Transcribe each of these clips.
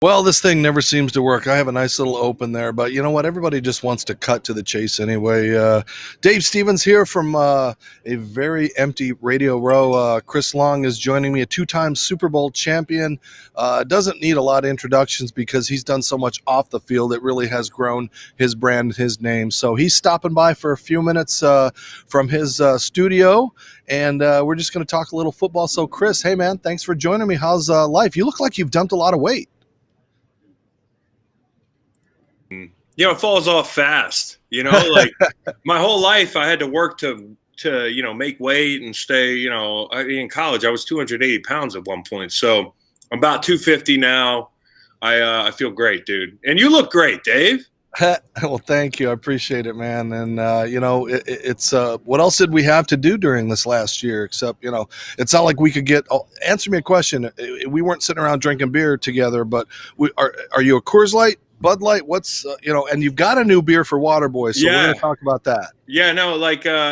Well, this thing never seems to work. I have a nice little open there, but you know what? Everybody just wants to cut to the chase anyway. Dave Stevens here from a very empty Radio Row. Chris Long is joining me, a two-time Super Bowl champion. Doesn't need a lot of introductions because he's done so much off the field. It really has grown his brand, his name. So he's stopping by for a few minutes from his studio, and we're just going to talk a little football. So, Chris, hey, man, thanks for joining me. How's life? You look like you've dumped a lot of weight. It falls off fast, like my whole life I had to work to make weight and stay, in college I was 280 pounds at one point. So I'm about 250 now. I feel great, dude. And you look great, Dave. Well, thank you. I appreciate it, man. And, it's what else did we have to do during this last year? Except, it's not like we could answer me a question. We weren't sitting around drinking beer together, but are you a Coors Light? Bud Light, what's and you've got a new beer for Waterboys, so we're going to talk about that. Yeah, no,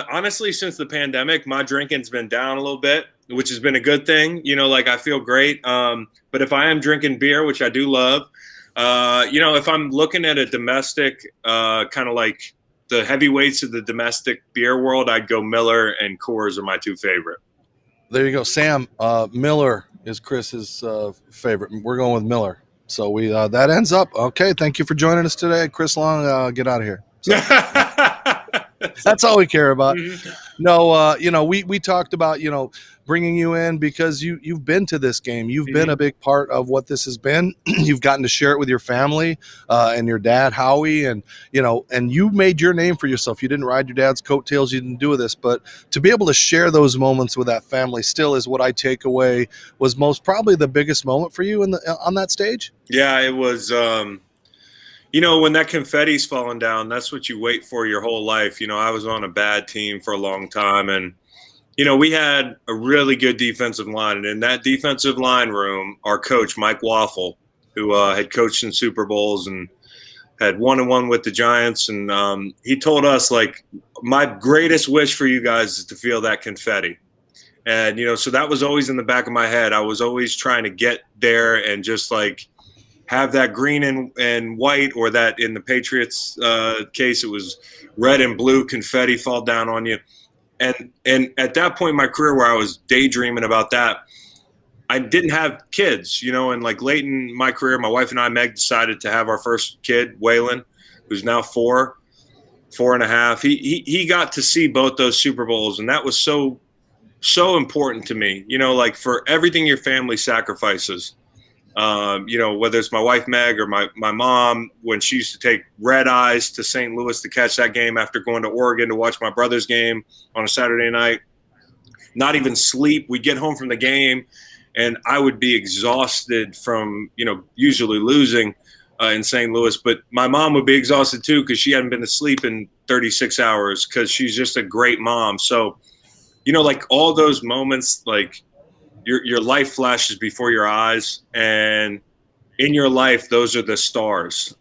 honestly, since the pandemic, my drinking's been down a little bit, which has been a good thing. I feel great. But if I am drinking beer, which I do love, if I'm looking at a domestic, kind of like the heavyweights of the domestic beer world, I'd go Miller and Coors are my two favorite. There you go, Sam. Miller is Chris's favorite. We're going with Miller. So we that ends up okay. Thank you for joining us today, Chris Long. Get out of here. So, that's all we care about. No, we talked about bringing you in because you've been to this game. You've been a big part of what this has been. You've gotten to share it with your family and your dad, Howie, and you made your name for yourself. You didn't ride your dad's coattails. You didn't do this, but to be able to share those moments with that family still is what I take away was most probably the biggest moment for you on that stage. Yeah, it was. When that confetti's falling down, that's what you wait for your whole life. I was on a bad team for a long time, and we had a really good defensive line. And in that defensive line room, our coach, Mike Waffle, who had coached in Super Bowls and had 1-1 with the Giants. And he told us, my greatest wish for you guys is to feel that confetti. And, so that was always in the back of my head. I was always trying to get there and just have that green and white, or that in the Patriots case, it was red and blue confetti fall down on you. And at that point in my career where I was daydreaming about that, I didn't have kids, and late in my career, my wife and I, Meg, decided to have our first kid, Waylon, who's now 4.5. He got to see both those Super Bowls, and that was so important to me, for everything your family sacrifices. Whether it's my wife, Meg, or my mom, when she used to take red eyes to St. Louis to catch that game after going to Oregon to watch my brother's game on a Saturday night, not even sleep. We'd get home from the game and I would be exhausted from, usually losing in St. Louis, but my mom would be exhausted too, because she hadn't been to sleep in 36 hours because she's just a great mom. So, all those moments, your life flashes before your eyes, and in your life, those are the stars.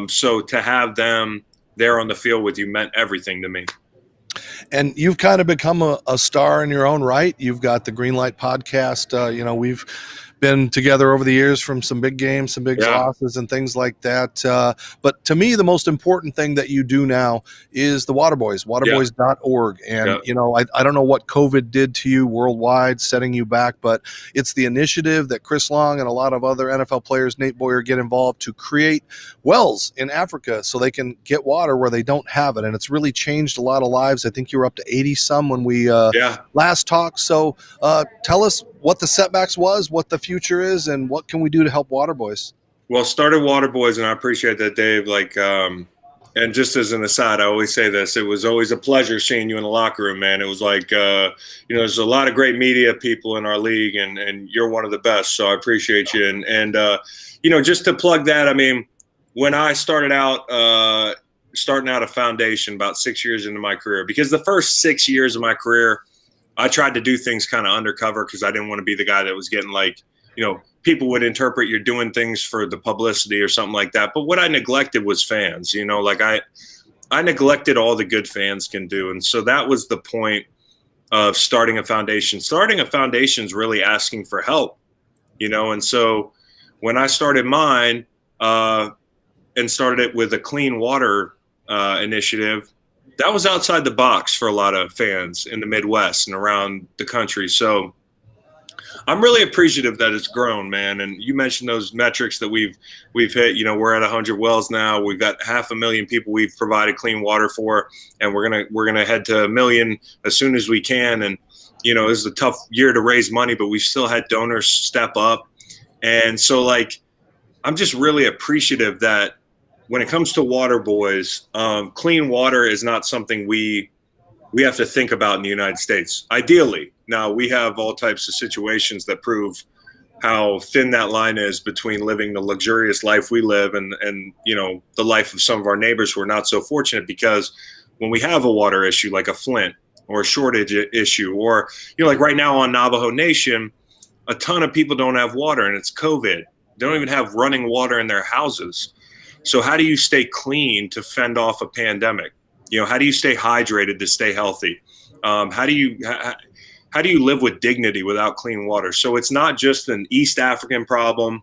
So to have them there on the field with you meant everything to me. And you've kind of become a star in your own right. You've got the Green Light podcast. We've been together over the years from some big games, some big losses and things like that. But to me, the most important thing that you do now is the Waterboys, waterboys.org. And, I don't know what COVID did to you worldwide, setting you back, but it's the initiative that Chris Long and a lot of other NFL players, Nate Boyer, get involved to create wells in Africa so they can get water where they don't have it. And it's really changed a lot of lives. I think you were up to 80 some when we last talked. So tell us what the setbacks was, what the future is, and what can we do to help Waterboys? Well, started Waterboys, and I appreciate that, Dave. And just as an aside, I always say this: it was always a pleasure seeing you in the locker room, man. It was there's a lot of great media people in our league, and you're one of the best. So I appreciate you. And just to plug that, I mean, when I starting out a foundation about 6 years into my career, because the first 6 years of my career, I tried to do things kind of undercover because I didn't want to be the guy that was getting people would interpret you're doing things for the publicity or something like that. But what I neglected was fans, I neglected all the good fans can do. And so that was the point of starting a foundation. Starting a foundation is really asking for help, and so when I started mine and started it with a clean water initiative, that was outside the box for a lot of fans in the Midwest and around the country. So I'm really appreciative that it's grown, man. And you mentioned those metrics that we've hit. You know, we're at 100 wells now. We've got 500,000 people we've provided clean water for, and we're gonna head to 1 million as soon as we can. And you know, this is a tough year to raise money, but we've still had donors step up. And so, like, I'm just really appreciative that when it comes to Waterboys, clean water is not something we have to think about in the United States. Ideally, now we have all types of situations that prove how thin that line is between living the luxurious life we live and you know, the life of some of our neighbors who are not so fortunate. Because when we have a water issue like a Flint or a shortage issue, or you know, like right now on Navajo Nation, a ton of people don't have water and it's COVID. They don't even have running water in their houses. So how do you stay clean to fend off a pandemic? You know, how do you stay hydrated to stay healthy? How do you live with dignity without clean water? So it's not just an East African problem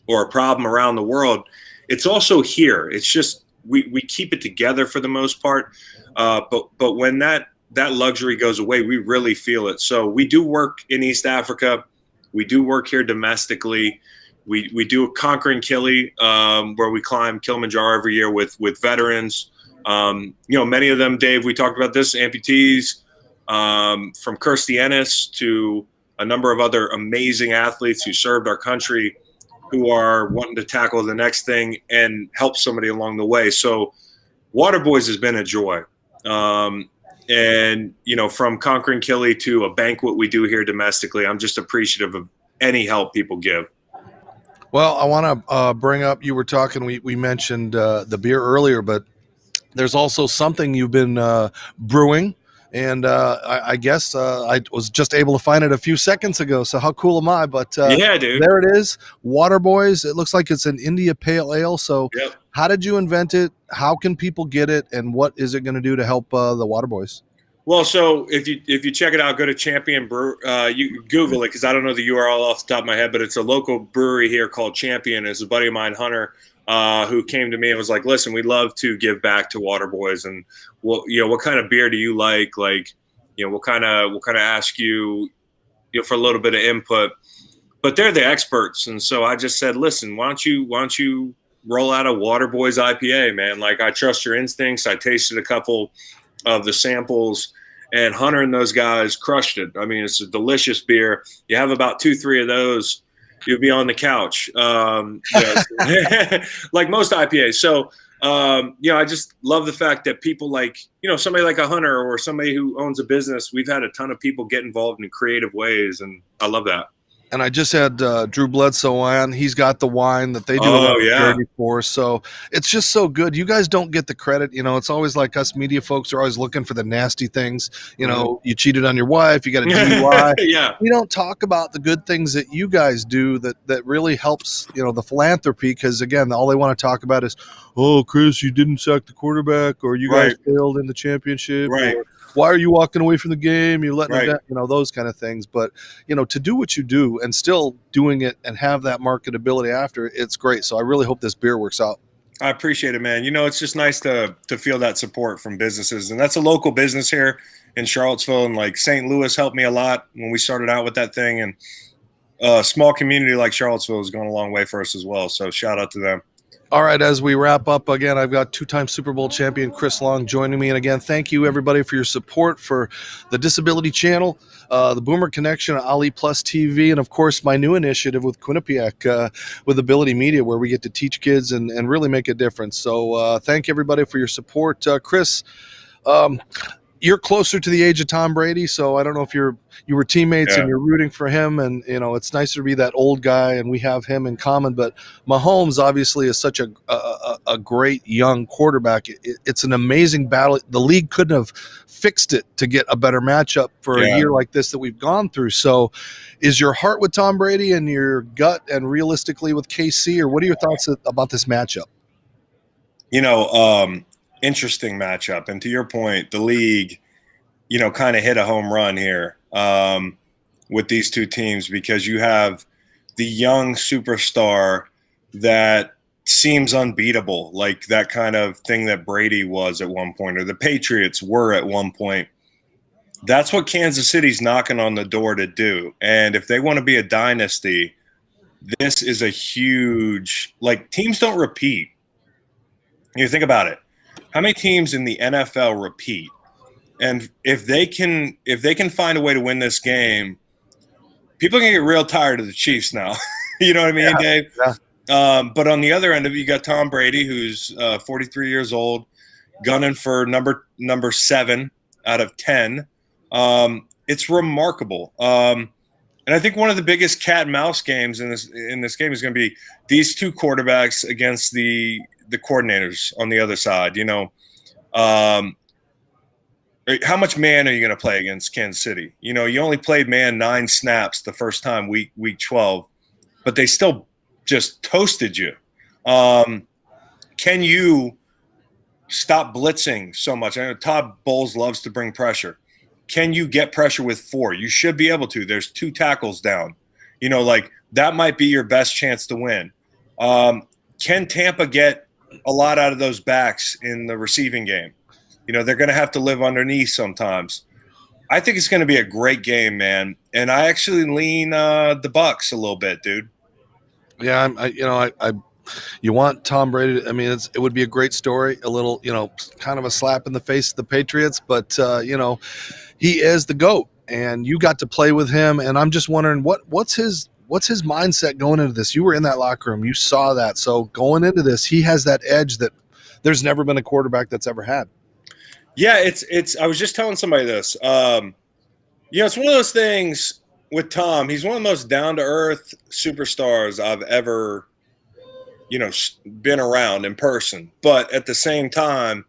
or a problem around the world. It's also here. It's just we keep it together for the most part. But when that luxury goes away, we really feel it. So we do work in East Africa. We do work here domestically. We do a Conquering Kili, where we climb Kilimanjaro every year with veterans. You know, many of them, Dave, we talked about this, amputees, from Kirstie Ennis to a number of other amazing athletes who served our country, who are wanting to tackle the next thing and help somebody along the way. So Waterboys has been a joy. And, you know, from Conquering Kili to a banquet we do here domestically, I'm just appreciative of any help people give. Well, I want to bring up, you were talking, we mentioned the beer earlier, but there's also something you've been brewing. And I guess I was just able to find it a few seconds ago. So how cool am I? But yeah, dude, there it is. Waterboys. It looks like it's an India Pale Ale. So yep. How did you invent it? How can people get it? And what is it going to do to help the Waterboys? Well, so if you check it out, go to Champion Brew. You Google it because I don't know the URL off the top of my head, but it's a local brewery here called Champion. It's a buddy of mine, Hunter, who came to me and was like, "Listen, we'd love to give back to Waterboys, and what kind of beer do you like? Like, we'll kind of ask you, for a little bit of input." But they're the experts, and so I just said, "Listen, why don't you roll out a Waterboys IPA, man? Like, I trust your instincts. I tasted a couple of the samples." And Hunter and those guys crushed it. I mean, it's a delicious beer. You have about 2-3 of those, you'll be on the couch, like most IPAs. So, I just love the fact that people like, somebody like a Hunter or somebody who owns a business, we've had a ton of people get involved in creative ways, and I love that. And I just had Drew Bledsoe on. He's got the wine that they do Dirty for. So it's just so good. You guys don't get the credit. It's always like us media folks are always looking for the nasty things. You cheated on your wife. You got a DUI. Yeah. We don't talk about the good things that you guys do that really helps, the philanthropy. Because, again, all they want to talk about is, oh, Chris, you didn't sack the quarterback, or you guys failed in the championship. Right. Or, why are you walking away from the game? You're letting them down, those kind of things. But, to do what you do and still doing it and have that marketability after, it's great. So I really hope this beer works out. I appreciate it, man. It's just nice to feel that support from businesses. And that's a local business here in Charlottesville. And like St. Louis helped me a lot when we started out with that thing. And a small community like Charlottesville has gone a long way for us as well. So shout out to them. All right, as we wrap up, again, I've got two-time Super Bowl champion Chris Long joining me. And again, thank you, everybody, for your support for the Disability Channel, the Boomer Connection, Ali Plus TV, and, of course, my new initiative with Quinnipiac with Ability Media, where we get to teach kids and really make a difference. So thank everybody for your support. Chris, you're closer to the age of Tom Brady, so I don't know if you were teammates and you're rooting for him, and it's nicer to be that old guy, and we have him in common. But Mahomes obviously is such a great young quarterback. It's an amazing battle. The league couldn't have fixed it to get a better matchup for a year like this that we've gone through. So, is your heart with Tom Brady and your gut and realistically with KC, or what are your thoughts about this matchup? Interesting matchup. And to your point, the league, kind of hit a home run here with these two teams, because you have the young superstar that seems unbeatable, like that kind of thing that Brady was at one point, or the Patriots were at one point. That's what Kansas City's knocking on the door to do. And if they want to be a dynasty, this is a huge, like, teams don't repeat. You think about it. How many teams in the NFL repeat? And if they can find a way to win this game, people are gonna get real tired of the Chiefs now. You know what I mean, Dave? Yeah. But on the other end of it, you got Tom Brady, who's 43 years old, gunning for number 7 out of 10. It's remarkable. And I think one of the biggest cat and mouse games in this game is going to be these two quarterbacks against the coordinators on the other side. You know, how much man are you going to play against Kansas City? You know, you only played man 9 snaps the first time week 12, but they still just toasted you. Can you stop blitzing so much? I know Todd Bowles loves to bring pressure. Can you get pressure with 4? You should be able to. There's 2 tackles down. You know, like, that might be your best chance to win. Can Tampa get a lot out of those backs in the receiving game? You know, they're going to have to live underneath sometimes. I think it's going to be a great game, man. And I actually lean the Bucks a little bit, dude. Yeah, you want Tom Brady. I mean, it would be a great story. A little, kind of a slap in the face of the Patriots, but he is the GOAT, and you got to play with him. And I'm just wondering what's his mindset going into this. You were in that locker room, you saw that. So going into this, he has that edge that there's never been a quarterback that's ever had. Yeah, it's. I was just telling somebody this. It's one of those things with Tom. He's one of the most down to earth superstars I've ever, been around in person. But at the same time,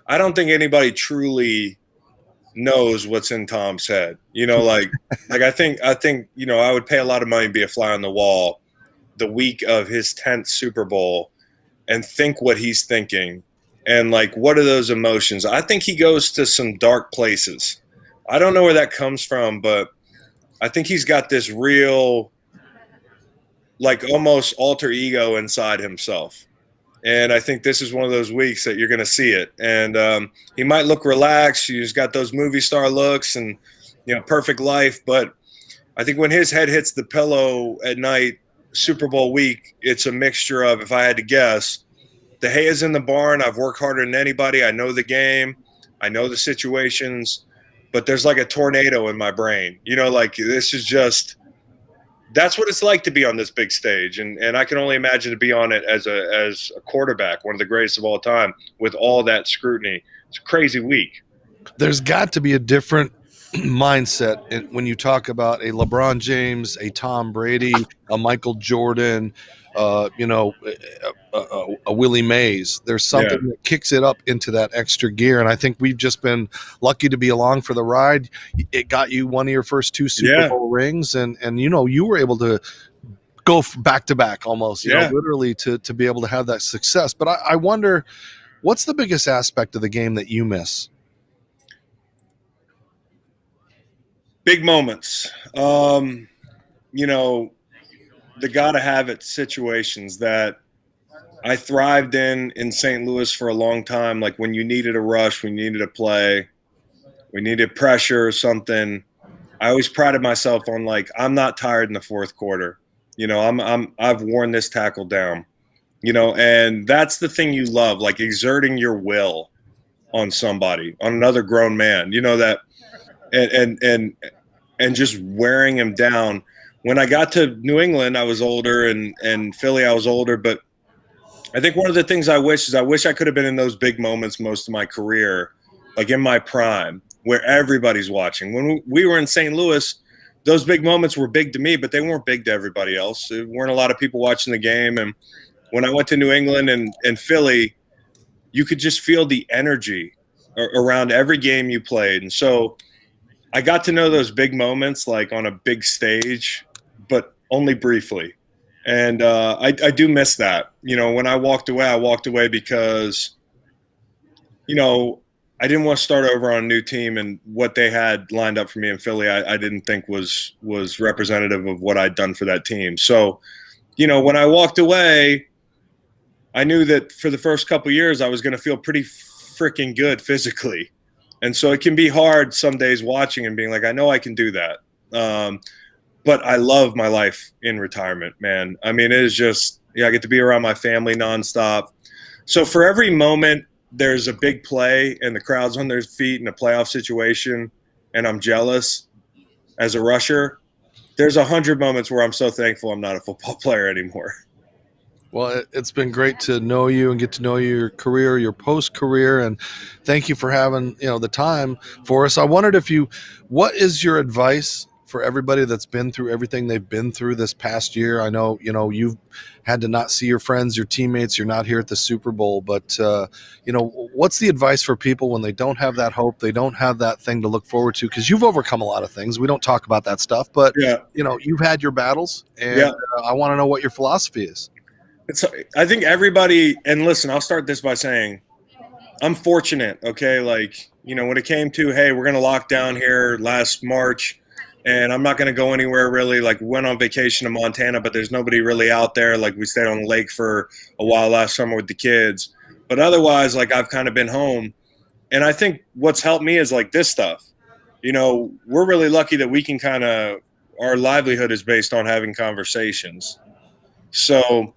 I don't think anybody truly knows what's in Tom's head. Like I think I would pay a lot of money to be a fly on the wall the week of his 10th Super Bowl and think what he's thinking. And, like, what are those emotions? I think he goes to some dark places. I don't know where that comes from, but I think he's got this real, like, almost alter ego inside himself. And I think this is one of those weeks that you're going to see it. And he might look relaxed. He's got those movie star looks and, perfect life. But I think when his head hits the pillow at night, Super Bowl week, it's a mixture of, if I had to guess, the hay is in the barn. I've worked harder than anybody. I know the game. I know the situations. But there's like a tornado in my brain. Like, this is just – that's what it's like to be on this big stage. And I can only imagine to be on it as a quarterback, one of the greatest of all time, with all that scrutiny. It's a crazy week. There's got to be a different mindset when you talk about a LeBron James, a Tom Brady, a Michael Jordan – a Willie Mays. There's something that kicks it up into that extra gear, and I think we've just been lucky to be along for the ride. It got you one of your first 2 Super Bowl rings, and you were able to go back to back almost, literally to be able to have that success. But I wonder, what's the biggest aspect of the game that you miss? Big moments. The gotta have it situations that I thrived in St. Louis for a long time. Like, when you needed a rush, we needed a play, we needed pressure or something. I always prided myself on, like, I'm not tired in the fourth quarter. I've worn this tackle down. And that's the thing you love, like exerting your will on somebody, on another grown man. That, and just wearing him down. When I got to New England, I was older, and Philly, I was older. But I think one of the things I wish I could have been in those big moments most of my career, like in my prime, where everybody's watching. When we were in St. Louis, those big moments were big to me, but they weren't big to everybody else. There weren't a lot of people watching the game. And when I went to New England and Philly, you could just feel the energy around every game you played. And so I got to know those big moments, like on a big stage, but only briefly. And I do miss that. When I walked away because, I didn't want to start over on a new team, and what they had lined up for me in Philly, I didn't think was representative of what I'd done for that team. So, when I walked away, I knew that for the first couple of years, I was going to feel pretty freaking good physically. And so it can be hard some days watching and being like, I know I can do that. But I love my life in retirement, man. I mean, it is just, I get to be around my family nonstop. So for every moment there's a big play and the crowd's on their feet in a playoff situation and I'm jealous as a rusher, there's 100 moments where I'm so thankful I'm not a football player anymore. Well, it's been great to know you and get to know your career, your post-career, and thank you for having the time for us. I wondered what is your advice for everybody that's been through everything they've been through this past year? I know you've had to not see your friends, your teammates. You're not here at the Super Bowl, but what's the advice for people when they don't have that hope, they don't have that thing to look forward to? Because you've overcome a lot of things. We don't talk about that stuff, but you've had your battles, and I want to know what your philosophy is. I think everybody, and listen, I'll start this by saying I'm fortunate, okay? Like, when it came to, hey, we're going to lock down here last March and I'm not going to go anywhere really. Like, we went on vacation to Montana, but there's nobody really out there. Like, we stayed on the lake for a while last summer with the kids. But otherwise, like, I've kind of been home. And I think what's helped me is like this stuff. We're really lucky that we can our livelihood is based on having conversations. So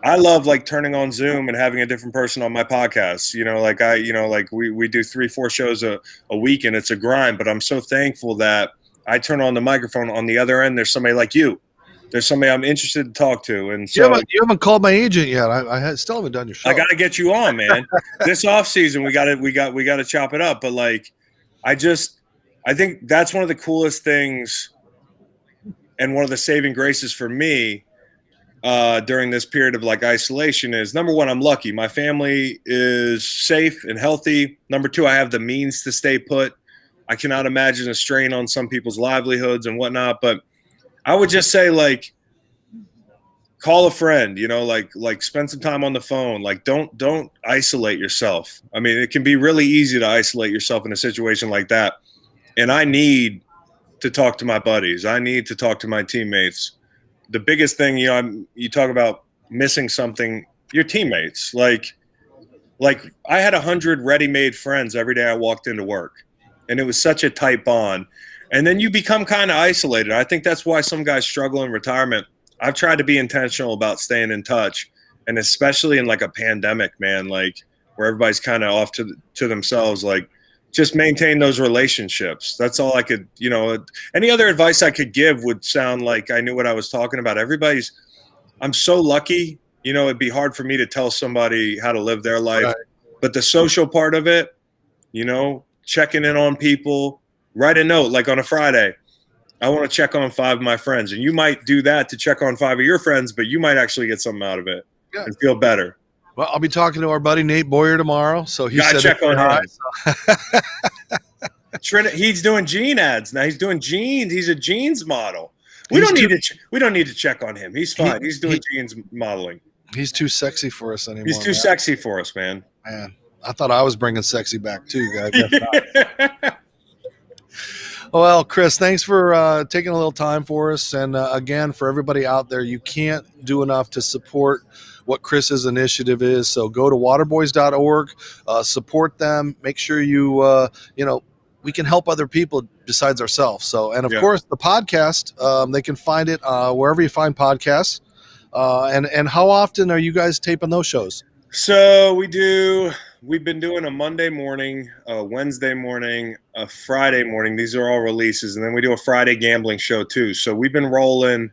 I love like turning on Zoom and having a different person on my podcast. We do 3-4 shows a week and it's a grind, but I'm so thankful that I turn on the microphone on the other end. There's somebody like you. There's somebody I'm interested to talk to. And so you haven't called my agent yet. I still haven't done your show. I got to get you on, man. This off season, we got to chop it up. But like, I think that's one of the coolest things and one of the saving graces for me during this period of like isolation is, number one, I'm lucky. My family is safe and healthy. Number two, I have the means to stay put. I cannot imagine a strain on some people's livelihoods and whatnot. But I would just say, like, call a friend, like spend some time on the phone. Like, don't isolate yourself. I mean, it can be really easy to isolate yourself in a situation like that. And I need to talk to my buddies. I need to talk to my teammates. The biggest thing, you talk about missing something, your teammates. Like I had 100 ready-made friends every day I walked into work, and it was such a tight bond. And then you become kind of isolated. I think that's why some guys struggle in retirement. I've tried to be intentional about staying in touch, and especially in like a pandemic, man, like where everybody's kind of off to themselves, like just maintain those relationships. That's all I could, any other advice I could give would sound like I knew what I was talking about. I'm so lucky, it'd be hard for me to tell somebody how to live their life, right. But the social part of it, checking in on people, write a note, like on a Friday, I want to check on 5 of my friends. And you might do that to check on 5 of your friends, but you might actually get something out of it and feel better. Well, I'll be talking to our buddy Nate Boyer tomorrow, so he said check on him. He's doing jean ads now. He's doing jeans. He's a jeans model. We don't need to check on him. He's fine. He's doing jeans modeling. He's too sexy for us anymore. He's too sexy for us, man. Man, I thought I was bringing sexy back too, guys. Well, Chris, thanks for taking a little time for us. And again, for everybody out there, you can't do enough to support what Chris's initiative is. So go to waterboys.org, support them. Make sure we can help other people besides ourselves. So, and of course, the podcast, they can find it wherever you find podcasts. And how often are you guys taping those shows? So we've been doing a Monday morning, a Wednesday morning, a Friday morning. These are all releases. And then we do a Friday gambling show too. So we've been rolling.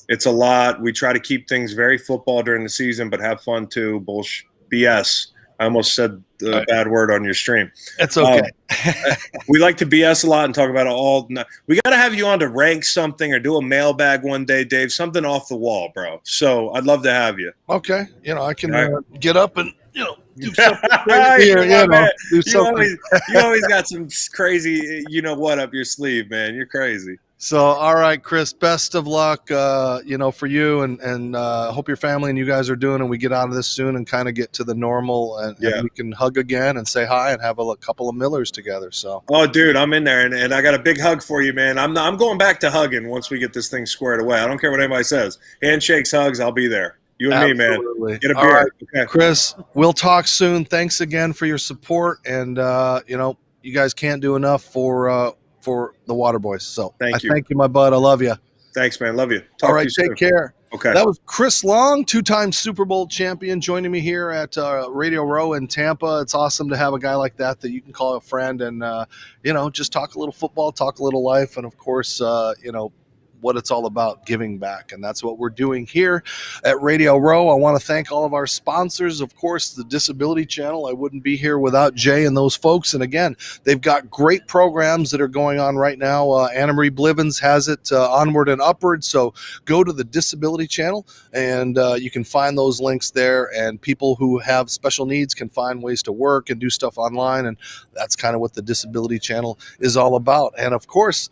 It's a lot. We try to keep things very football during the season, but have fun too. BS. I almost said the bad word on your stream. It's okay. We like to BS a lot and talk about all. We got to have you on to rank something or do a mailbag one day, Dave. Something off the wall, bro. So I'd love to have you. Okay. I can get up and do something crazy here. You always got some crazy, what up your sleeve, man. You're crazy. So, all right, Chris, best of luck, for you and hope your family and you guys are doing, and we get out of this soon and kind of get to the normal and we can hug again and say hi and have a couple of Millers together. So, oh, dude, I'm in there, and I got a big hug for you, man. I'm going back to hugging once we get this thing squared away. I don't care what anybody says. Handshakes, hugs, I'll be there. You and absolutely. Me, man. Get a all beer. Right. Okay. Chris, we'll talk soon. Thanks again for your support, and you guys can't do enough for the Waterboys. So thank you, my bud. I love you. Thanks, man. Love you. All right, take care. Okay. That was Chris Long, two-time Super Bowl champion, joining me here at Radio Row in Tampa. It's awesome to have a guy like that you can call a friend and, just talk a little football, talk a little life, and, of course, what it's all about, giving back. And that's what we're doing here at Radio Row. I want to thank all of our sponsors, of course, the Disability Channel. I wouldn't be here without Jay and those folks. And again, they've got great programs that are going on right now. Anna Marie Blivens has it, Onward and Upward. So go to the Disability Channel and you can find those links there. And people who have special needs can find ways to work and do stuff online. And that's kind of what the Disability Channel is all about. And of course,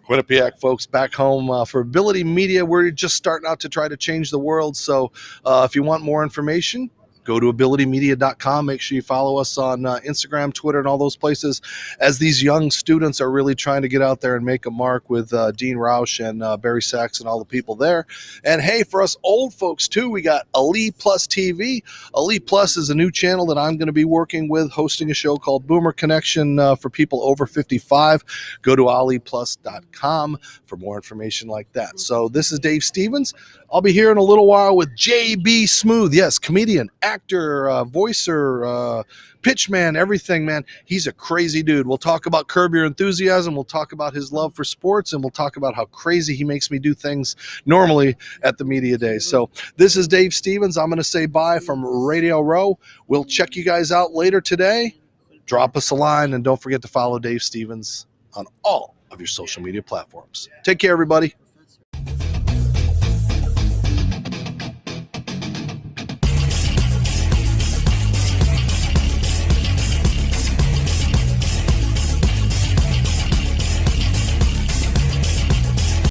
Quinnipiac folks back home for Ability Media. We're just starting out to try to change the world. So if you want more information, go to abilitymedia.com. Make sure you follow us on Instagram, Twitter, and all those places, as these young students are really trying to get out there and make a mark with Dean Roush and Barry Sachs and all the people there. And hey, for us old folks too, we got Ali Plus TV. Ali Plus is a new channel that I'm going to be working with, hosting a show called Boomer Connection for people over 55. Go to aliplus.com for more information like that. So this is Dave Stevens. I'll be here in a little while with JB Smooth. Yes, comedian, actor, voicer, pitchman, everything, man. He's a crazy dude. We'll talk about Curb Your Enthusiasm. We'll talk about his love for sports, and we'll talk about how crazy he makes me do things normally at the media day. So this is Dave Stevens. I'm going to say bye from Radio Row. We'll check you guys out later today. Drop us a line, and don't forget to follow Dave Stevens on all of your social media platforms. Take care, everybody.